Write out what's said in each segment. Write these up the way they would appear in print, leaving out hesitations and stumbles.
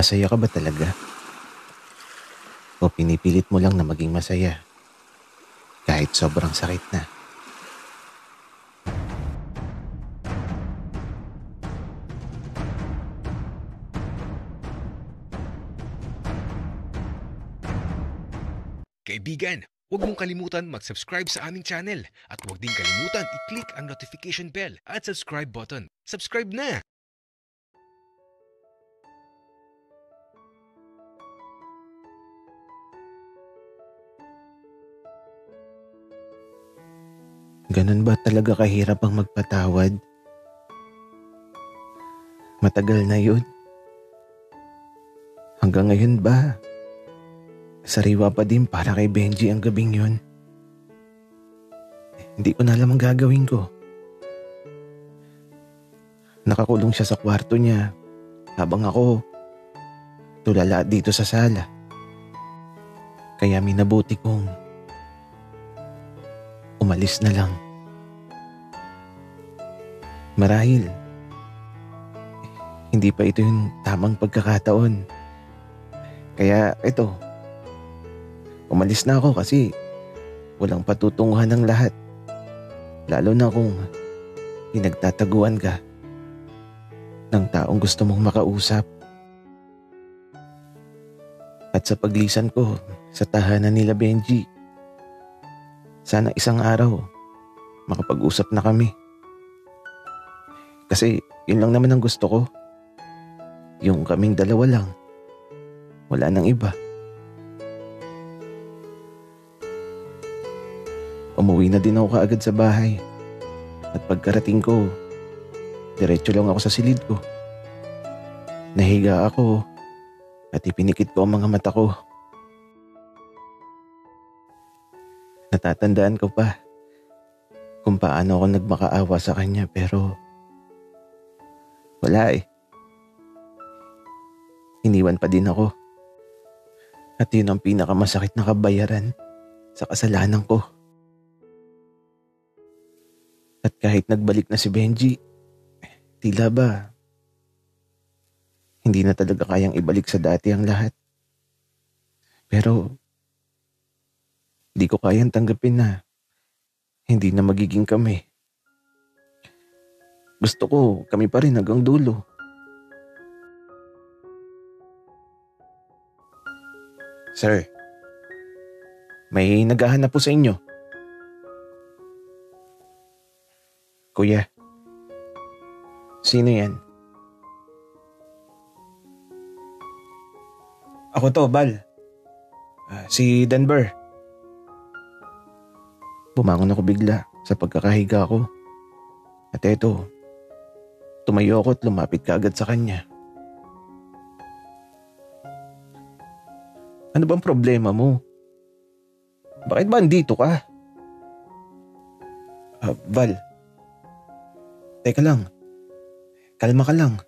Masaya ka ba talaga? O pinipilit mo lang na maging masaya kahit sobrang sakit na? Kaibigan, huwag mong kalimutan mag-subscribe sa aming channel at huwag din kalimutan i-click ang notification bell at subscribe button. Subscribe na! Ganun ba talaga kahirap ang magpatawad? Matagal na yun. Hanggang ngayon ba? Sariwa pa din para kay Benji ang gabing yun. Hindi ko na alam ang gagawin ko. Nakakulong siya sa kwarto niya habang ako tulala dito sa sala. Kaya minabuti kong umalis na lang. Marahil, hindi pa ito yung tamang pagkakataon. Kaya ito, umalis na ako kasi walang patutunguhan ng lahat. Lalo na kung pinagtataguan ka ng taong gusto mong makausap. At sa paglisan ko sa tahanan nila Benji, sana isang araw makapag-usap na kami. Kasi yun lang naman ang gusto ko. Yung kaming dalawa lang. Wala nang iba. Umuwi na din ako kaagad sa bahay. At pagkarating ko, diretso lang ako sa silid ko. Nahiga ako at ipinikit ko ang mga mata ko. Natatandaan ko pa kung paano ako nagmakaawa sa kanya pero wala eh. Iniwan pa din ako. At yun ang pinakamasakit na kabayaran sa kasalanan ko. At kahit nagbalik na si Benji, tila ba hindi na talaga kayang ibalik sa dati ang lahat. Pero di ko kayang tanggapin na hindi na magiging kami. Gusto ko kami pa rin hanggang dulo. Sir, may naghahanap po sa inyo. Kuya, sino yan? Ako to, Bal. Si Denver. Bumangon ako bigla sa pagkakahiga ko. At eto, tumayo ako at lumapit kaagad sa kanya. Ano bang problema mo? Bakit ba andito ka? Val, teka lang. Kalma ka lang.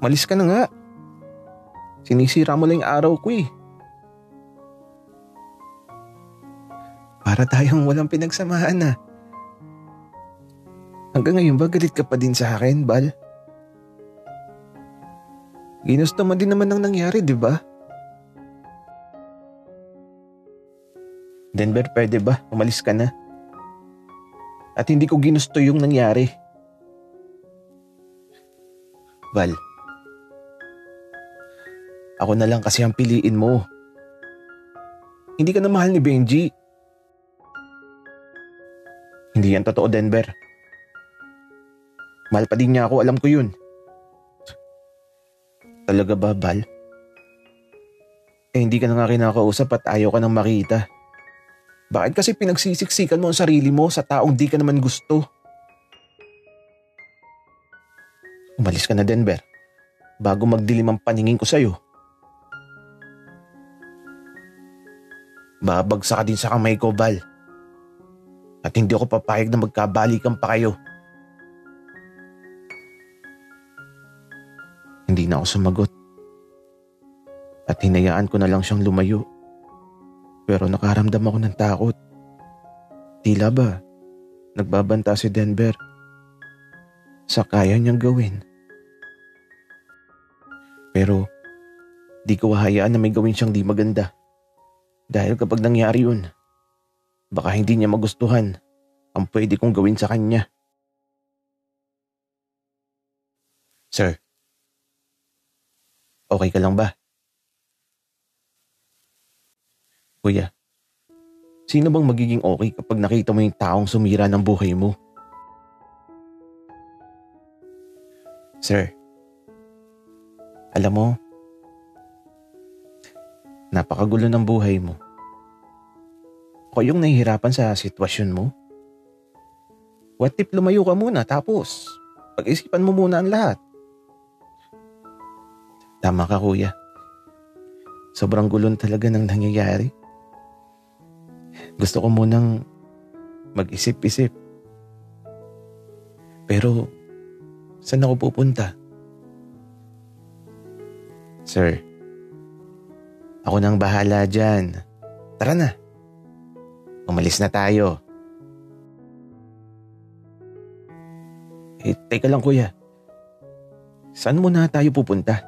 Malis ka na nga. Sinisira mo lang yung araw ko eh. Para tayong walang pinagsamahan na. Hanggang ngayon ba galit ka pa din sa akin, Bal? Ginusto mo din naman ang nangyari, di ba? Denver, pwede ba? Umalis ka na. At hindi ko ginusto yung nangyari. Val, ako na lang kasi ang piliin mo. Hindi ka na mahal ni Benji. Hindi yan totoo, Denver. Mahal pa din niya ako, alam ko yun. Talaga ba, Val? Hindi ka na nga kinakausap at ayaw ka nang makita. Bakit kasi pinagsisiksikan mo ang sarili mo sa taong di ka naman gusto? Umalis ka na, Denver, bago magdilim ang paningin ko sa'yo. Babagsak ka din sa kamay ko, Val. At hindi ako papayag na magkabalikan pa kayo. Hindi na ako sumagot. At hinayaan ko na lang siyang lumayo. Pero nakaramdam ako ng takot. Tila ba nagbabanta si Denver sa kaya niyang gawin Pero di ko hahayaan na may gawin siyang di maganda. Dahil kapag nangyari yun, baka hindi niya magustuhan ang pwede kong gawin sa kanya. Sir, okay ka lang ba? Kuya, sino bang magiging okay kapag nakita mo yung taong sumira ng buhay mo? Sir, alam mo, napakagulo ng buhay mo. Ako yung nahihirapan sa sitwasyon mo. What if lumayo ka muna tapos pag-isipan mo muna ang lahat? Tama ka kuya. Sobrang gulon talaga ng nangyayari. Gusto ko munang mag-isip-isip. Pero saan ako pupunta? Sir, ako nang bahala dyan. Tara na. Umalis na tayo. Teka lang kuya. Saan muna tayo pupunta?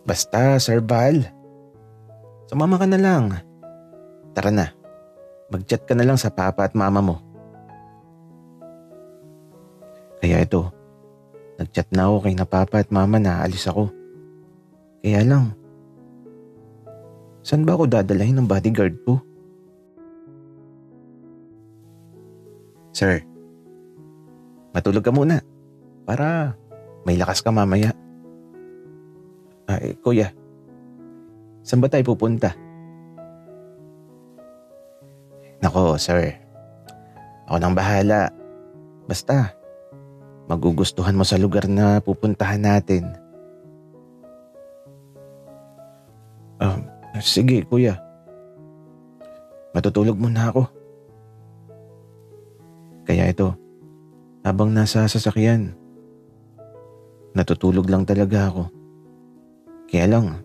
Basta, Sir Val. Sumama ka na lang. Tara na. Mag-chat ka na lang sa papa at mama mo. Kaya ito, nag-chat na ako kay na papa at mama na alis ako. Kaya lang, saan ba ako dadalhin ng bodyguard ko? Sir, matulog ka muna para may lakas ka mamaya. Kuya, saan ba tayo pupunta? Nako, sir. Ako nang bahala. Basta, magugustuhan mo sa lugar na pupuntahan natin. Sige, kuya. Matutulog muna ako. Kaya ito, habang nasa sasakyan, natutulog lang talaga ako. Kaya lang,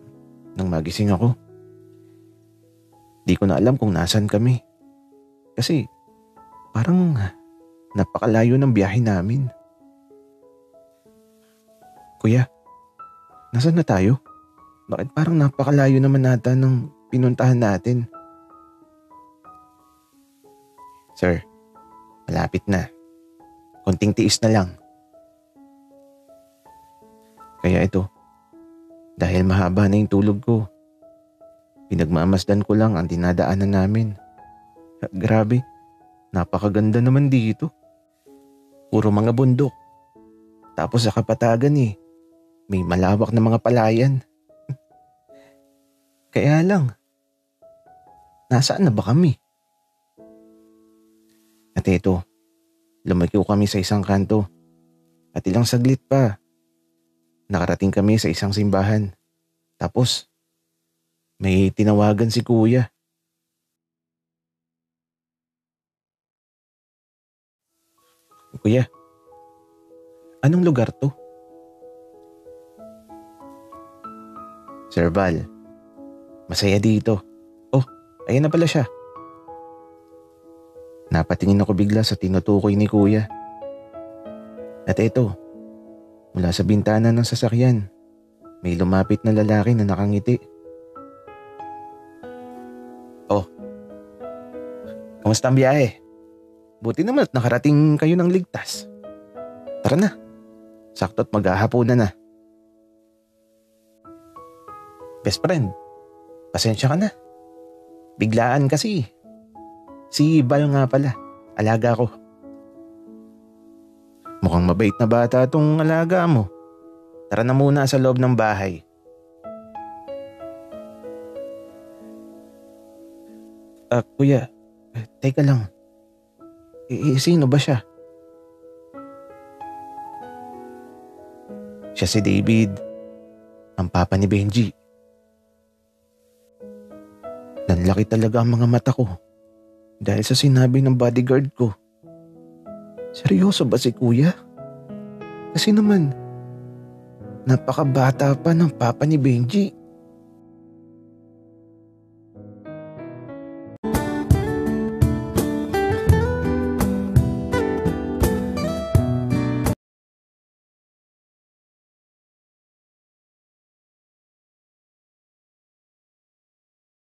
nang magising ako, di ko na alam kung nasan kami. Kasi parang napakalayo ng biyahe namin. Kuya, nasan na tayo? Bakit parang napakalayo naman nata ng pinuntahan natin? Sir, malapit na. Konting tiis na lang. Kaya ito, dahil mahaba na yung tulog ko, pinagmamasdan ko lang ang dinadaanan namin. Grabe, napakaganda naman dito. Puro mga bundok. Tapos sa kapatagan may malawak na mga palayan. Kaya lang, nasaan na ba kami? At ito, lumayo kami sa isang kanto. At ilang saglit pa, nakarating kami sa isang simbahan. Tapos, may tinawagan si kuya. Kuya, anong lugar to? Sir Val, masaya dito. Oh, ayan na pala siya. Napatingin ako bigla sa tinutukoy ni kuya. At ito, mula sa bintana ng sasakyan, may lumapit na lalaki na nakangiti. Oh, kamusta ang biyahe? Buti naman at nakarating kayo ng ligtas. Tara na, sakto't maghahapunan na. Best friend, pasensya ka na. Biglaan kasi. Si Val nga pala, alaga ko. Mukhang mabait na bata itong alaga mo. Tara na muna sa loob ng bahay. Kuya, teka lang. Sino ba siya? Siya si David, ang papa ni Benji. Nanlaki talaga ang mga mata ko dahil sa sinabi ng bodyguard ko. Seryoso ba si kuya? Kasi naman, napakabata pa ng papa ni Benji.